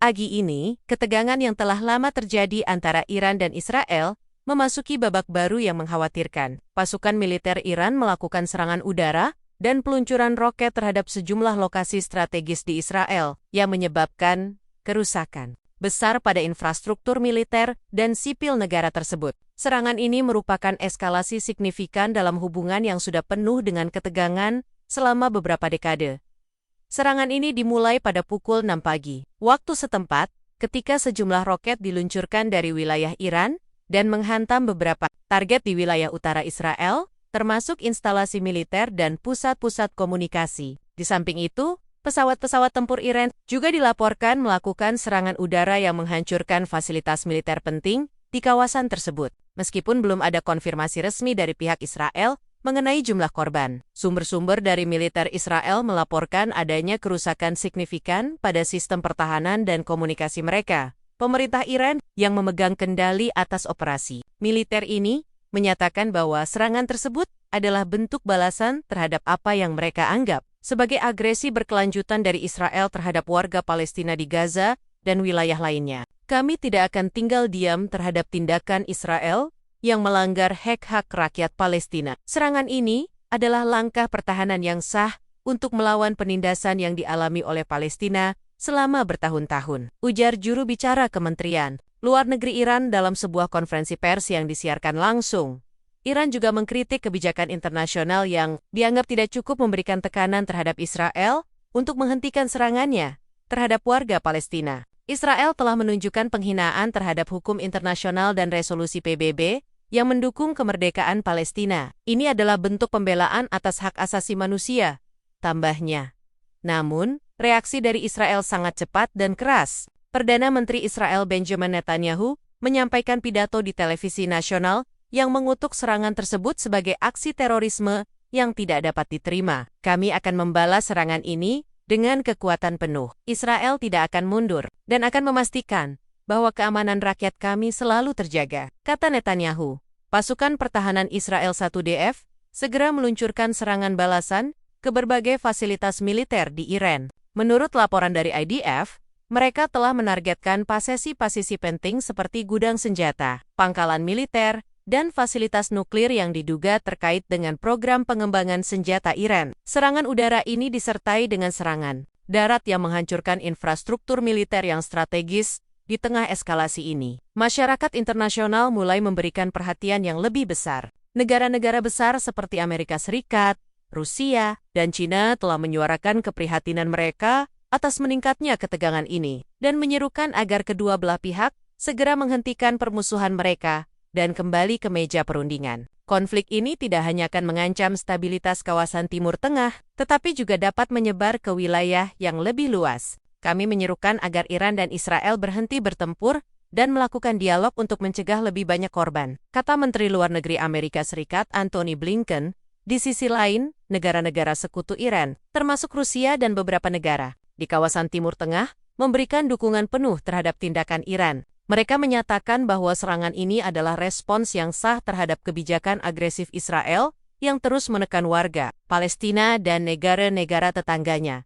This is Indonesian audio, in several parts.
Pagi ini, ketegangan yang telah lama terjadi antara Iran dan Israel memasuki babak baru yang mengkhawatirkan. Pasukan militer Iran melakukan serangan udara dan peluncuran roket terhadap sejumlah lokasi strategis di Israel yang menyebabkan kerusakan besar pada infrastruktur militer dan sipil negara tersebut. Serangan ini merupakan eskalasi signifikan dalam hubungan yang sudah penuh dengan ketegangan selama beberapa dekade. Serangan ini dimulai pada pukul 6 pagi, waktu setempat, ketika sejumlah roket diluncurkan dari wilayah Iran dan menghantam beberapa target di wilayah utara Israel, termasuk instalasi militer dan pusat-pusat komunikasi. Di samping itu, pesawat-pesawat tempur Iran juga dilaporkan melakukan serangan udara yang menghancurkan fasilitas militer penting di kawasan tersebut. Meskipun belum ada konfirmasi resmi dari pihak Israel mengenai jumlah korban, sumber-sumber dari militer Israel melaporkan adanya kerusakan signifikan pada sistem pertahanan dan komunikasi mereka. Pemerintah Iran yang memegang kendali atas operasi militer ini menyatakan bahwa serangan tersebut adalah bentuk balasan terhadap apa yang mereka anggap sebagai agresi berkelanjutan dari Israel terhadap warga Palestina di Gaza dan wilayah lainnya. Kami tidak akan tinggal diam terhadap tindakan Israel yang melanggar hak-hak rakyat Palestina. Serangan ini adalah langkah pertahanan yang sah untuk melawan penindasan yang dialami oleh Palestina selama bertahun-tahun, ujar juru bicara Kementerian Luar Negeri Iran dalam sebuah konferensi pers yang disiarkan langsung. Iran juga mengkritik kebijakan internasional yang dianggap tidak cukup memberikan tekanan terhadap Israel untuk menghentikan serangannya terhadap warga Palestina. Israel telah menunjukkan penghinaan terhadap hukum internasional dan resolusi PBB yang mendukung kemerdekaan Palestina. Ini adalah bentuk pembelaan atas hak asasi manusia, tambahnya. Namun, reaksi dari Israel sangat cepat dan keras. Perdana Menteri Israel Benjamin Netanyahu menyampaikan pidato di televisi nasional yang mengutuk serangan tersebut sebagai aksi terorisme yang tidak dapat diterima. Kami akan membalas serangan ini dengan kekuatan penuh. Israel tidak akan mundur dan akan memastikan bahwa keamanan rakyat kami selalu terjaga, kata Netanyahu. Pasukan pertahanan Israel 1DF segera meluncurkan serangan balasan ke berbagai fasilitas militer di Iran. Menurut laporan dari IDF, mereka telah menargetkan posisi-posisi penting seperti gudang senjata, pangkalan militer, dan fasilitas nuklir yang diduga terkait dengan program pengembangan senjata Iran. Serangan udara ini disertai dengan serangan darat yang menghancurkan infrastruktur militer yang strategis. Di tengah eskalasi ini, masyarakat internasional mulai memberikan perhatian yang lebih besar. Negara-negara besar seperti Amerika Serikat, Rusia, dan China telah menyuarakan keprihatinan mereka atas meningkatnya ketegangan ini dan menyerukan agar kedua belah pihak segera menghentikan permusuhan mereka dan kembali ke meja perundingan. Konflik ini tidak hanya akan mengancam stabilitas kawasan Timur Tengah, tetapi juga dapat menyebar ke wilayah yang lebih luas. Kami menyerukan agar Iran dan Israel berhenti bertempur dan melakukan dialog untuk mencegah lebih banyak korban, kata Menteri Luar Negeri Amerika Serikat Antony Blinken. Di sisi lain, negara-negara sekutu Iran, termasuk Rusia dan beberapa negara di kawasan Timur Tengah, memberikan dukungan penuh terhadap tindakan Iran. Mereka menyatakan bahwa serangan ini adalah respons yang sah terhadap kebijakan agresif Israel yang terus menekan warga Palestina dan negara-negara tetangganya.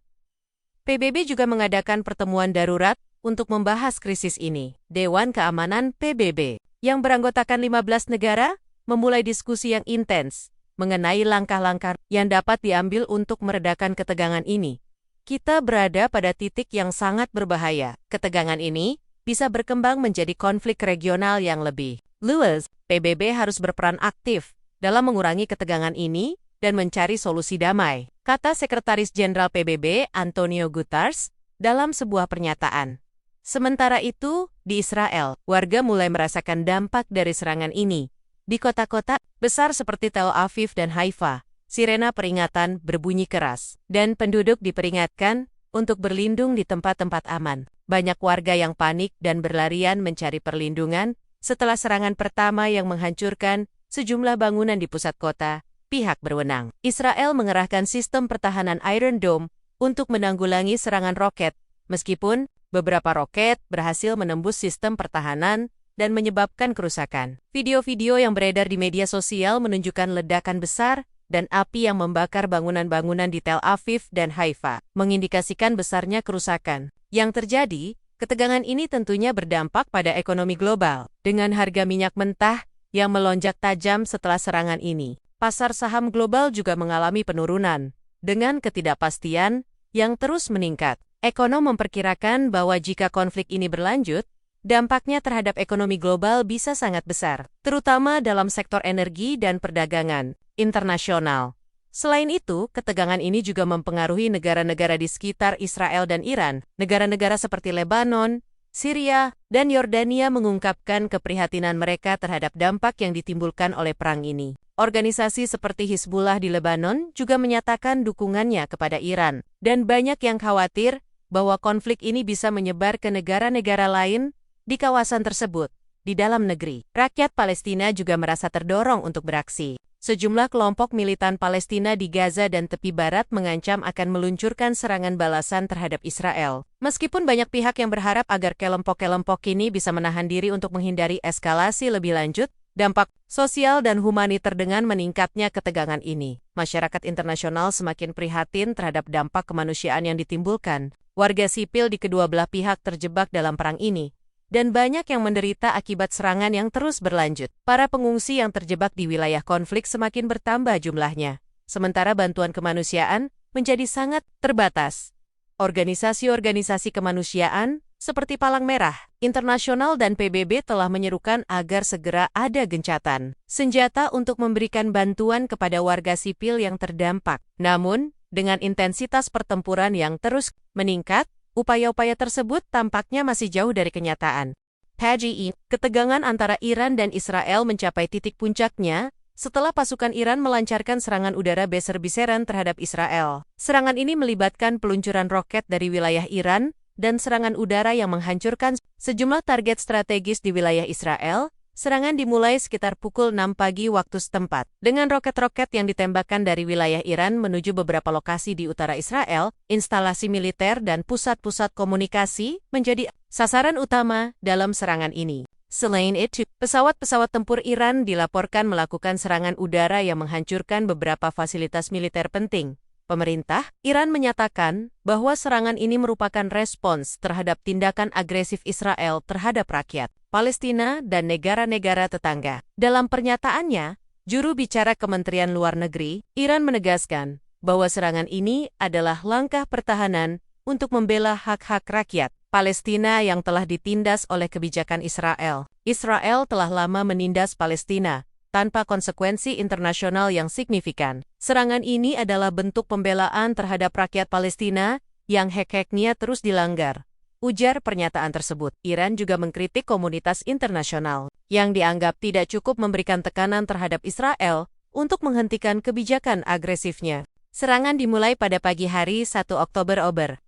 PBB juga mengadakan pertemuan darurat untuk membahas krisis ini. Dewan Keamanan PBB, yang beranggotakan 15 negara, memulai diskusi yang intens mengenai langkah-langkah yang dapat diambil untuk meredakan ketegangan ini. Kita berada pada titik yang sangat berbahaya. Ketegangan ini bisa berkembang menjadi konflik regional yang lebih luas. PBB harus berperan aktif dalam mengurangi ketegangan ini dan mencari solusi damai, kata Sekretaris Jenderal PBB Antonio Guterres dalam sebuah pernyataan. Sementara itu, di Israel, warga mulai merasakan dampak dari serangan ini. Di kota-kota besar seperti Tel Aviv dan Haifa, sirena peringatan berbunyi keras, dan penduduk diperingatkan untuk berlindung di tempat-tempat aman. Banyak warga yang panik dan berlarian mencari perlindungan setelah serangan pertama yang menghancurkan sejumlah bangunan di pusat kota. Pihak berwenang, Israel mengerahkan sistem pertahanan Iron Dome untuk menanggulangi serangan roket, meskipun beberapa roket berhasil menembus sistem pertahanan dan menyebabkan kerusakan. Video-video yang beredar di media sosial menunjukkan ledakan besar dan api yang membakar bangunan-bangunan di Tel Aviv dan Haifa, mengindikasikan besarnya kerusakan yang terjadi Ketegangan ini tentunya berdampak pada ekonomi global. Dengan harga minyak mentah yang melonjak tajam setelah serangan ini, pasar saham global juga mengalami penurunan. Dengan ketidakpastian yang terus meningkat, ekonom memperkirakan bahwa jika konflik ini berlanjut, dampaknya terhadap ekonomi global bisa sangat besar, terutama dalam sektor energi dan perdagangan internasional. Selain itu, ketegangan ini juga mempengaruhi negara-negara di sekitar Israel dan Iran. Negara-negara seperti Lebanon, Syria, dan Yordania mengungkapkan keprihatinan mereka terhadap dampak yang ditimbulkan oleh perang ini. Organisasi seperti Hizbullah di Lebanon juga menyatakan dukungannya kepada Iran, dan banyak yang khawatir bahwa konflik ini bisa menyebar ke negara-negara lain di kawasan tersebut. Di dalam negeri, rakyat Palestina juga merasa terdorong untuk beraksi. Sejumlah kelompok militan Palestina di Gaza dan tepi barat mengancam akan meluncurkan serangan balasan terhadap Israel. Meskipun banyak pihak yang berharap agar kelompok-kelompok ini bisa menahan diri untuk menghindari eskalasi lebih lanjut, dampak sosial dan humaniter dengan meningkatnya ketegangan ini, masyarakat internasional semakin prihatin terhadap dampak kemanusiaan yang ditimbulkan. Warga sipil di kedua belah pihak terjebak dalam perang ini, dan banyak yang menderita akibat serangan yang terus berlanjut. Para pengungsi yang terjebak di wilayah konflik semakin bertambah jumlahnya, sementara bantuan kemanusiaan menjadi sangat terbatas. Organisasi-organisasi kemanusiaan seperti Palang Merah Internasional dan PBB telah menyerukan agar segera ada gencatan senjata untuk memberikan bantuan kepada warga sipil yang terdampak. Namun, dengan intensitas pertempuran yang terus meningkat, upaya-upaya tersebut tampaknya masih jauh dari kenyataan. PGI, ketegangan antara Iran dan Israel mencapai titik puncaknya setelah pasukan Iran melancarkan serangan udara besar-besaran terhadap Israel. Serangan ini melibatkan peluncuran roket dari wilayah Iran dan serangan udara yang menghancurkan sejumlah target strategis di wilayah Israel. Serangan dimulai sekitar pukul 6 pagi waktu setempat, dengan roket-roket yang ditembakkan dari wilayah Iran menuju beberapa lokasi di utara Israel. Instalasi militer dan pusat-pusat komunikasi menjadi sasaran utama dalam serangan ini. Selain itu, pesawat-pesawat tempur Iran dilaporkan melakukan serangan udara yang menghancurkan beberapa fasilitas militer penting. Pemerintah Iran menyatakan bahwa serangan ini merupakan respons terhadap tindakan agresif Israel terhadap rakyat Palestina dan negara-negara tetangga. Dalam pernyataannya, juru bicara Kementerian Luar Negeri Iran menegaskan bahwa serangan ini adalah langkah pertahanan untuk membela hak-hak rakyat Palestina yang telah ditindas oleh kebijakan Israel. Israel telah lama menindas Palestina tanpa konsekuensi internasional yang signifikan. Serangan ini adalah bentuk pembelaan terhadap rakyat Palestina yang hak-haknya terus dilanggar, ujar pernyataan tersebut. Iran juga mengkritik komunitas internasional yang dianggap tidak cukup memberikan tekanan terhadap Israel untuk menghentikan kebijakan agresifnya. Serangan dimulai pada pagi hari 1 Oktober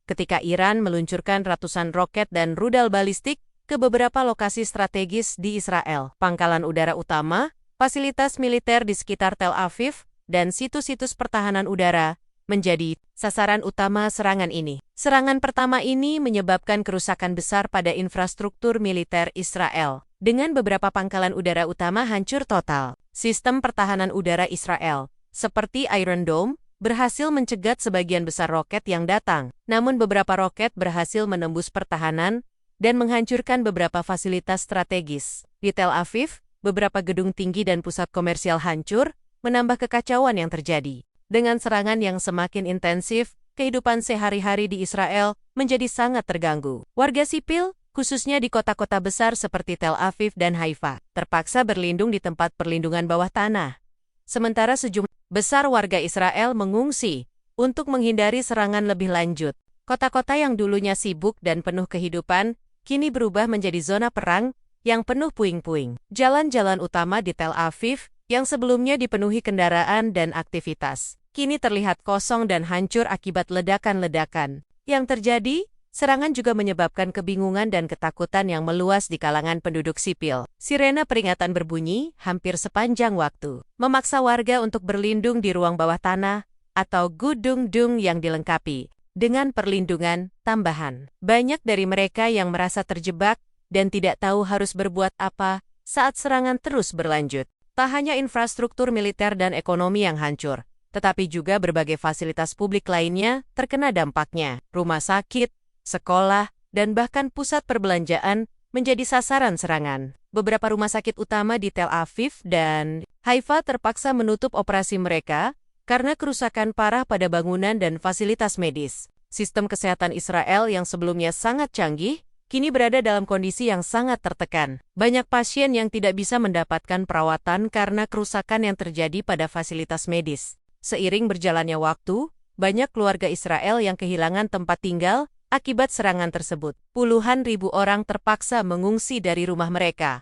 ketika Iran meluncurkan ratusan roket dan rudal balistik ke beberapa lokasi strategis di Israel. Pangkalan udara utama, fasilitas militer di sekitar Tel Aviv, dan situs-situs pertahanan udara menjadi sasaran utama serangan ini. Serangan pertama ini menyebabkan kerusakan besar pada infrastruktur militer Israel, dengan beberapa pangkalan udara utama hancur total. Sistem pertahanan udara Israel, seperti Iron Dome, berhasil mencegat sebagian besar roket yang datang, namun beberapa roket berhasil menembus pertahanan dan menghancurkan beberapa fasilitas strategis. Di Tel Aviv, beberapa gedung tinggi dan pusat komersial hancur, menambah kekacauan yang terjadi. Dengan serangan yang semakin intensif, kehidupan sehari-hari di Israel menjadi sangat terganggu. Warga sipil, khususnya di kota-kota besar seperti Tel Aviv dan Haifa, terpaksa berlindung di tempat perlindungan bawah tanah. Sementara sejumlah besar warga Israel mengungsi untuk menghindari serangan lebih lanjut. Kota-kota yang dulunya sibuk dan penuh kehidupan, kini berubah menjadi zona perang yang penuh puing-puing. Jalan-jalan utama di Tel Aviv, yang sebelumnya dipenuhi kendaraan dan aktivitas, kini terlihat kosong dan hancur akibat ledakan-ledakan yang terjadi. Serangan juga menyebabkan kebingungan dan ketakutan yang meluas di kalangan penduduk sipil. Sirena peringatan berbunyi hampir sepanjang waktu, memaksa warga untuk berlindung di ruang bawah tanah atau gudung-dung yang dilengkapi dengan perlindungan tambahan. Banyak dari mereka yang merasa terjebak dan tidak tahu harus berbuat apa saat serangan terus berlanjut. Tak hanya infrastruktur militer dan ekonomi yang hancur, tetapi juga berbagai fasilitas publik lainnya terkena dampaknya. Rumah sakit, sekolah, dan bahkan pusat perbelanjaan menjadi sasaran serangan. Beberapa rumah sakit utama di Tel Aviv dan Haifa terpaksa menutup operasi mereka karena kerusakan parah pada bangunan dan fasilitas medis. Sistem kesehatan Israel yang sebelumnya sangat canggih, kini berada dalam kondisi yang sangat tertekan. Banyak pasien yang tidak bisa mendapatkan perawatan karena kerusakan yang terjadi pada fasilitas medis. Seiring berjalannya waktu, banyak keluarga Israel yang kehilangan tempat tinggal akibat serangan tersebut. Puluhan ribu orang terpaksa mengungsi dari rumah mereka,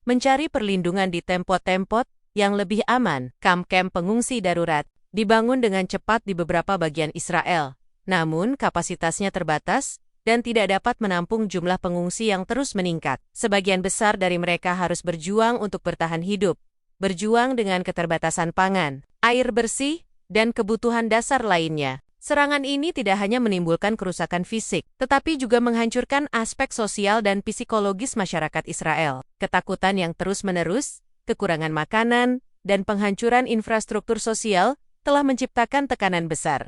mencari perlindungan di tempat-tempat yang lebih aman. Kamp-kamp pengungsi darurat dibangun dengan cepat di beberapa bagian Israel, namun kapasitasnya terbatas dan tidak dapat menampung jumlah pengungsi yang terus meningkat. Sebagian besar dari mereka harus berjuang untuk bertahan hidup, berjuang dengan keterbatasan pangan, air bersih, dan kebutuhan dasar lainnya. Serangan ini tidak hanya menimbulkan kerusakan fisik, tetapi juga menghancurkan aspek sosial dan psikologis masyarakat Israel. Ketakutan yang terus-menerus, kekurangan makanan, dan penghancuran infrastruktur sosial telah menciptakan tekanan besar.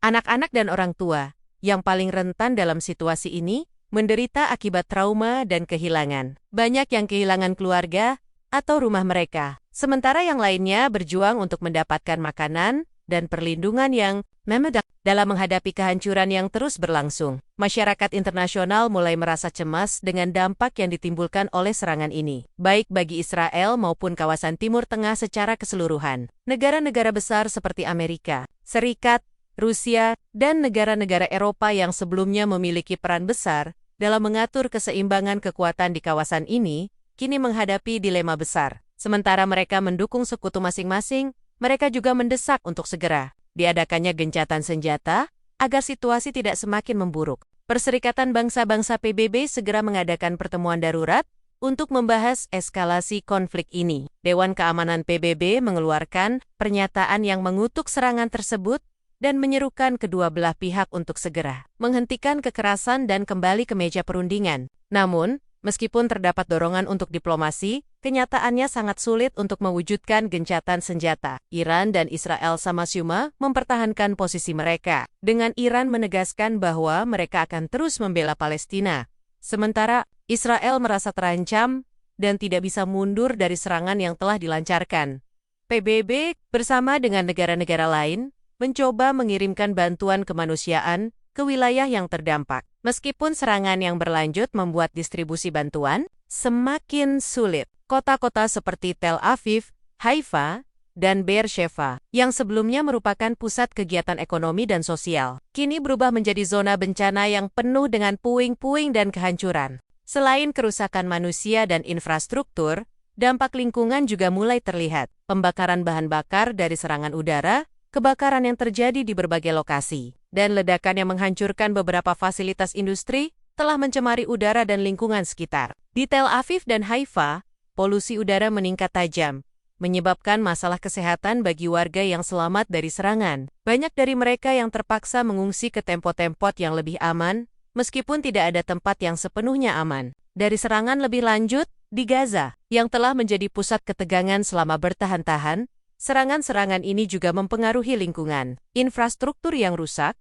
Anak-anak dan orang tua yang paling rentan dalam situasi ini menderita akibat trauma dan kehilangan. Banyak yang kehilangan keluarga atau rumah mereka, sementara yang lainnya berjuang untuk mendapatkan makanan dan perlindungan yang memedak. Dalam menghadapi kehancuran yang terus berlangsung, masyarakat internasional mulai merasa cemas dengan dampak yang ditimbulkan oleh serangan ini, baik bagi Israel maupun kawasan Timur Tengah secara keseluruhan. Negara-negara besar seperti Amerika Serikat, Rusia, dan negara-negara Eropa yang sebelumnya memiliki peran besar dalam mengatur keseimbangan kekuatan di kawasan ini, kini menghadapi dilema besar. Sementara mereka mendukung sekutu masing-masing, mereka juga mendesak untuk segera diadakannya gencatan senjata agar situasi tidak semakin memburuk. Perserikatan Bangsa-Bangsa PBB segera mengadakan pertemuan darurat untuk membahas eskalasi konflik ini. Dewan Keamanan PBB mengeluarkan pernyataan yang mengutuk serangan tersebut dan menyerukan kedua belah pihak untuk segera menghentikan kekerasan dan kembali ke meja perundingan. Namun, meskipun terdapat dorongan untuk diplomasi, kenyataannya sangat sulit untuk mewujudkan gencatan senjata. Iran dan Israel sama-sama mempertahankan posisi mereka, dengan Iran menegaskan bahwa mereka akan terus membela Palestina. Sementara, Israel merasa terancam dan tidak bisa mundur dari serangan yang telah dilancarkan. PBB, bersama dengan negara-negara lain, mencoba mengirimkan bantuan kemanusiaan ke wilayah yang terdampak. Meskipun serangan yang berlanjut membuat distribusi bantuan semakin sulit, kota-kota seperti Tel Aviv, Haifa, dan Beersheva, yang sebelumnya merupakan pusat kegiatan ekonomi dan sosial, kini berubah menjadi zona bencana yang penuh dengan puing-puing dan kehancuran. Selain kerusakan manusia dan infrastruktur, dampak lingkungan juga mulai terlihat. Pembakaran bahan bakar dari serangan udara, kebakaran yang terjadi di berbagai lokasi, dan ledakan yang menghancurkan beberapa fasilitas industri telah mencemari udara dan lingkungan sekitar. Di Tel Aviv dan Haifa, polusi udara meningkat tajam, menyebabkan masalah kesehatan bagi warga yang selamat dari serangan. Banyak dari mereka yang terpaksa mengungsi ke tempat-tempat yang lebih aman, meskipun tidak ada tempat yang sepenuhnya aman. Dari serangan lebih lanjut, di Gaza, yang telah menjadi pusat ketegangan selama bertahan-tahan, serangan-serangan ini juga mempengaruhi lingkungan, infrastruktur yang rusak,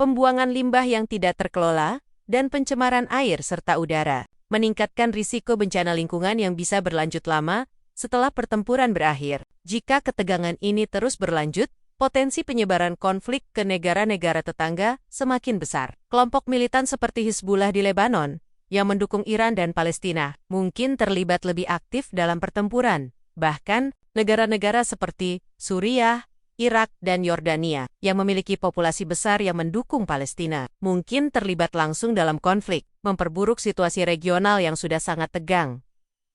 pembuangan limbah yang tidak terkelola, dan pencemaran air serta udara, meningkatkan risiko bencana lingkungan yang bisa berlanjut lama setelah pertempuran berakhir. Jika ketegangan ini terus berlanjut, potensi penyebaran konflik ke negara-negara tetangga semakin besar. Kelompok militan seperti Hizbullah di Lebanon, yang mendukung Iran dan Palestina, mungkin terlibat lebih aktif dalam pertempuran. Bahkan, negara-negara seperti Suriah, Irak, dan Yordania, yang memiliki populasi besar yang mendukung Palestina, mungkin terlibat langsung dalam konflik, memperburuk situasi regional yang sudah sangat tegang.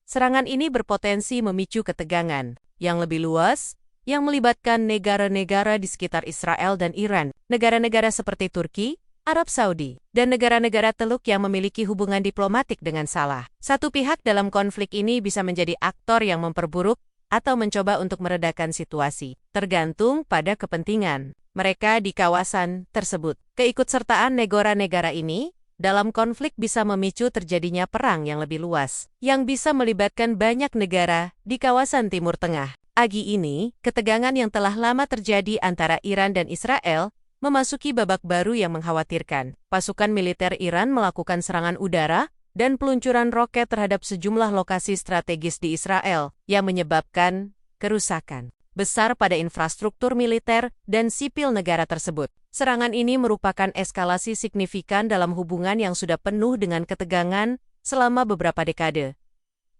Serangan ini berpotensi memicu ketegangan yang lebih luas, yang melibatkan negara-negara di sekitar Israel dan Iran, negara-negara seperti Turki, Arab Saudi, dan negara-negara Teluk yang memiliki hubungan diplomatik dengan salah. Satu pihak dalam konflik ini bisa menjadi aktor yang memperburuk atau mencoba untuk meredakan situasi, tergantung pada kepentingan mereka di kawasan tersebut. Keikutsertaan negara-negara ini dalam konflik bisa memicu terjadinya perang yang lebih luas, yang bisa melibatkan banyak negara di kawasan Timur Tengah. Pagi ini, ketegangan yang telah lama terjadi antara Iran dan Israel memasuki babak baru yang mengkhawatirkan. Pasukan militer Iran melakukan serangan udara dan peluncuran roket terhadap sejumlah lokasi strategis di Israel yang menyebabkan kerusakan besar pada infrastruktur militer dan sipil negara tersebut. Serangan ini merupakan eskalasi signifikan dalam hubungan yang sudah penuh dengan ketegangan selama beberapa dekade.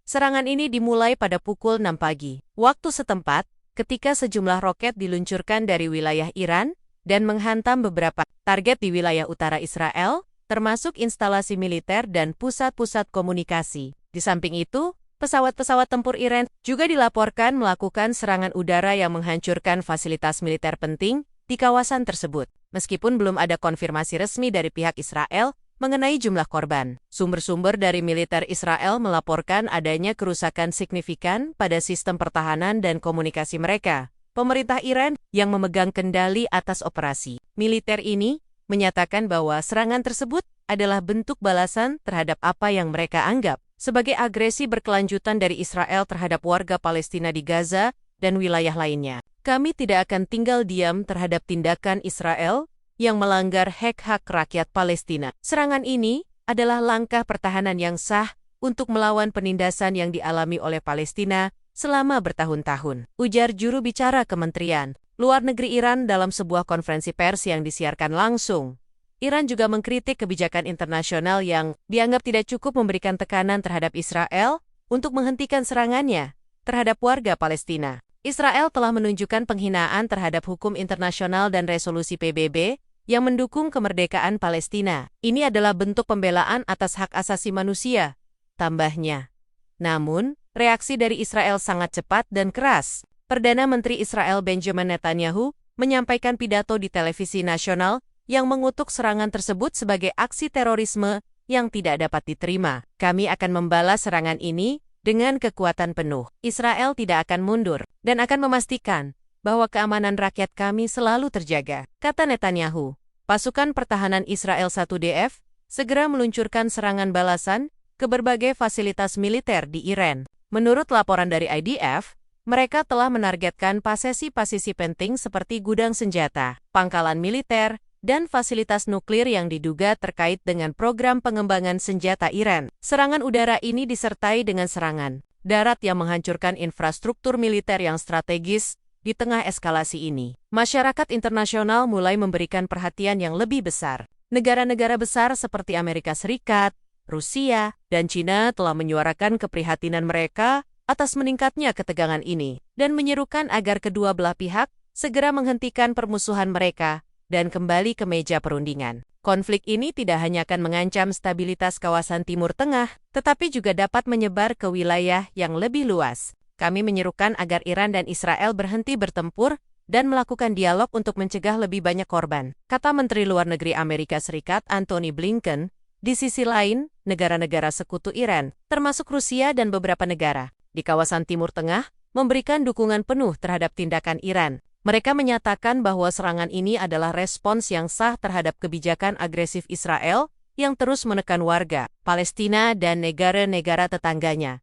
Serangan ini dimulai pada pukul 6 pagi, waktu setempat, ketika sejumlah roket diluncurkan dari wilayah Iran dan menghantam beberapa target di wilayah utara Israel, termasuk instalasi militer dan pusat-pusat komunikasi. Di samping itu, pesawat-pesawat tempur Iran juga dilaporkan melakukan serangan udara yang menghancurkan fasilitas militer penting di kawasan tersebut. Meskipun belum ada konfirmasi resmi dari pihak Israel mengenai jumlah korban, sumber-sumber dari militer Israel melaporkan adanya kerusakan signifikan pada sistem pertahanan dan komunikasi mereka. Pemerintah Iran yang memegang kendali atas operasi militer ini menyatakan bahwa serangan tersebut adalah bentuk balasan terhadap apa yang mereka anggap sebagai agresi berkelanjutan dari Israel terhadap warga Palestina di Gaza dan wilayah lainnya. Kami tidak akan tinggal diam terhadap tindakan Israel yang melanggar hak-hak rakyat Palestina. Serangan ini adalah langkah pertahanan yang sah untuk melawan penindasan yang dialami oleh Palestina selama bertahun-tahun, ujar juru bicara Kementerian Luar Negeri Iran dalam sebuah konferensi pers yang disiarkan langsung. Iran juga mengkritik kebijakan internasional yang dianggap tidak cukup memberikan tekanan terhadap Israel untuk menghentikan serangannya terhadap warga Palestina. Israel telah menunjukkan penghinaan terhadap hukum internasional dan resolusi PBB yang mendukung kemerdekaan Palestina. Ini adalah bentuk pembelaan atas hak asasi manusia, tambahnya. Namun, reaksi dari Israel sangat cepat dan keras. Perdana Menteri Israel Benjamin Netanyahu menyampaikan pidato di televisi nasional yang mengutuk serangan tersebut sebagai aksi terorisme yang tidak dapat diterima. Kami akan membalas serangan ini dengan kekuatan penuh. Israel tidak akan mundur dan akan memastikan bahwa keamanan rakyat kami selalu terjaga, kata Netanyahu. Pasukan pertahanan Israel 1DF segera meluncurkan serangan balasan ke berbagai fasilitas militer di Iran. Menurut laporan dari IDF, mereka telah menargetkan posisi-posisi penting seperti gudang senjata, pangkalan militer, dan fasilitas nuklir yang diduga terkait dengan program pengembangan senjata Iran. Serangan udara ini disertai dengan serangan darat yang menghancurkan infrastruktur militer yang strategis. Di tengah eskalasi ini, masyarakat internasional mulai memberikan perhatian yang lebih besar. Negara-negara besar seperti Amerika Serikat, Rusia, dan China telah menyuarakan keprihatinan mereka atas meningkatnya ketegangan ini dan menyerukan agar kedua belah pihak segera menghentikan permusuhan mereka dan kembali ke meja perundingan. Konflik ini tidak hanya akan mengancam stabilitas kawasan Timur Tengah, tetapi juga dapat menyebar ke wilayah yang lebih luas. Kami menyerukan agar Iran dan Israel berhenti bertempur dan melakukan dialog untuk mencegah lebih banyak korban, kata Menteri Luar Negeri Amerika Serikat Antony Blinken. Di sisi lain, negara-negara sekutu Iran, termasuk Rusia dan beberapa negara di kawasan Timur Tengah, memberikan dukungan penuh terhadap tindakan Iran. Mereka menyatakan bahwa serangan ini adalah respons yang sah terhadap kebijakan agresif Israel yang terus menekan warga Palestina dan negara-negara tetangganya.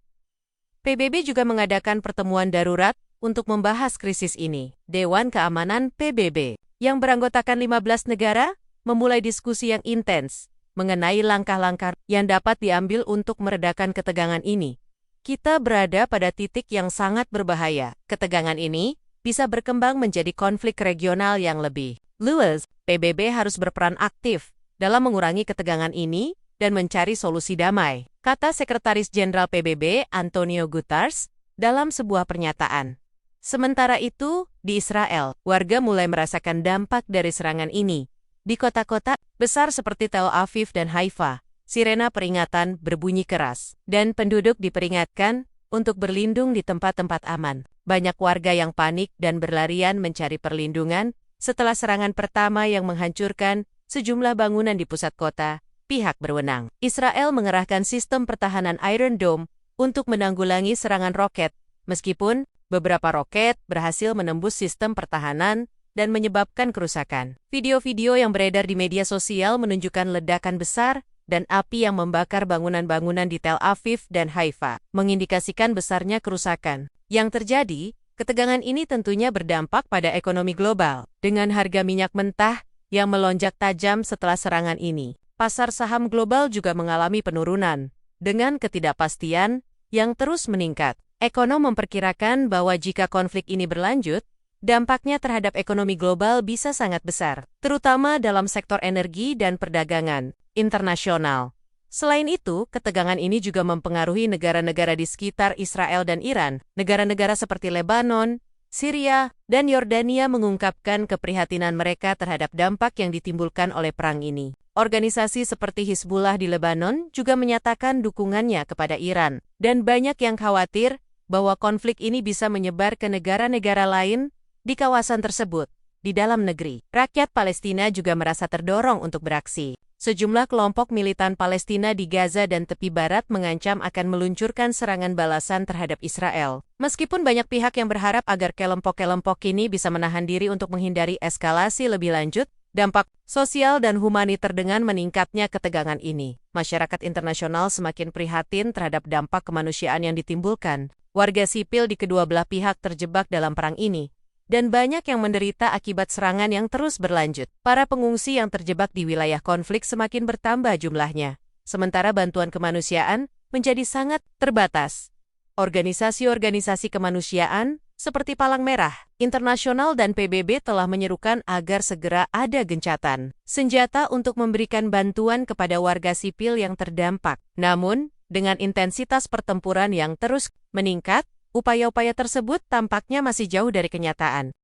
PBB juga mengadakan pertemuan darurat untuk membahas krisis ini. Dewan Keamanan PBB, yang beranggotakan 15 negara, memulai diskusi yang intens mengenai langkah-langkah yang dapat diambil untuk meredakan ketegangan ini. Kita berada pada titik yang sangat berbahaya. Ketegangan ini bisa berkembang menjadi konflik regional yang lebih luas. PBB harus berperan aktif dalam mengurangi ketegangan ini dan mencari solusi damai, kata Sekretaris Jenderal PBB Antonio Guterres dalam sebuah pernyataan. Sementara itu, di Israel, warga mulai merasakan dampak dari serangan ini. Di kota-kota besar seperti Tel Aviv dan Haifa, sirena peringatan berbunyi keras, dan penduduk diperingatkan untuk berlindung di tempat-tempat aman. Banyak warga yang panik dan berlarian mencari perlindungan setelah serangan pertama yang menghancurkan sejumlah bangunan di pusat kota. Pihak berwenang, Israel mengerahkan sistem pertahanan Iron Dome untuk menanggulangi serangan roket, meskipun beberapa roket berhasil menembus sistem pertahanan dan menyebabkan kerusakan. Video-video yang beredar di media sosial menunjukkan ledakan besar dan api yang membakar bangunan-bangunan di Tel Aviv dan Haifa, mengindikasikan besarnya kerusakan. Yang terjadi, ketegangan ini tentunya berdampak pada ekonomi global, dengan harga minyak mentah yang melonjak tajam setelah serangan ini. Pasar saham global juga mengalami penurunan, dengan ketidakpastian yang terus meningkat. Ekonom memperkirakan bahwa jika konflik ini berlanjut, dampaknya terhadap ekonomi global bisa sangat besar, terutama dalam sektor energi dan perdagangan internasional. Selain itu, ketegangan ini juga mempengaruhi negara-negara di sekitar Israel dan Iran. Negara-negara seperti Lebanon, Syria, dan Yordania mengungkapkan keprihatinan mereka terhadap dampak yang ditimbulkan oleh perang ini. Organisasi seperti Hizbullah di Lebanon juga menyatakan dukungannya kepada Iran, dan banyak yang khawatir bahwa konflik ini bisa menyebar ke negara-negara lain di kawasan tersebut. Di dalam negeri, rakyat Palestina juga merasa terdorong untuk beraksi. Sejumlah kelompok militan Palestina di Gaza dan tepi barat mengancam akan meluncurkan serangan balasan terhadap Israel. Meskipun banyak pihak yang berharap agar kelompok-kelompok ini bisa menahan diri untuk menghindari eskalasi lebih lanjut, dampak sosial dan humaniter dengan meningkatnya ketegangan ini. Masyarakat internasional semakin prihatin terhadap dampak kemanusiaan yang ditimbulkan. Warga sipil di kedua belah pihak terjebak dalam perang ini, dan banyak yang menderita akibat serangan yang terus berlanjut. Para pengungsi yang terjebak di wilayah konflik semakin bertambah jumlahnya, sementara bantuan kemanusiaan menjadi sangat terbatas. Organisasi-organisasi kemanusiaan seperti Palang Merah Internasional dan PBB telah menyerukan agar segera ada gencatan senjata untuk memberikan bantuan kepada warga sipil yang terdampak. Namun, dengan intensitas pertempuran yang terus meningkat, upaya-upaya tersebut tampaknya masih jauh dari kenyataan.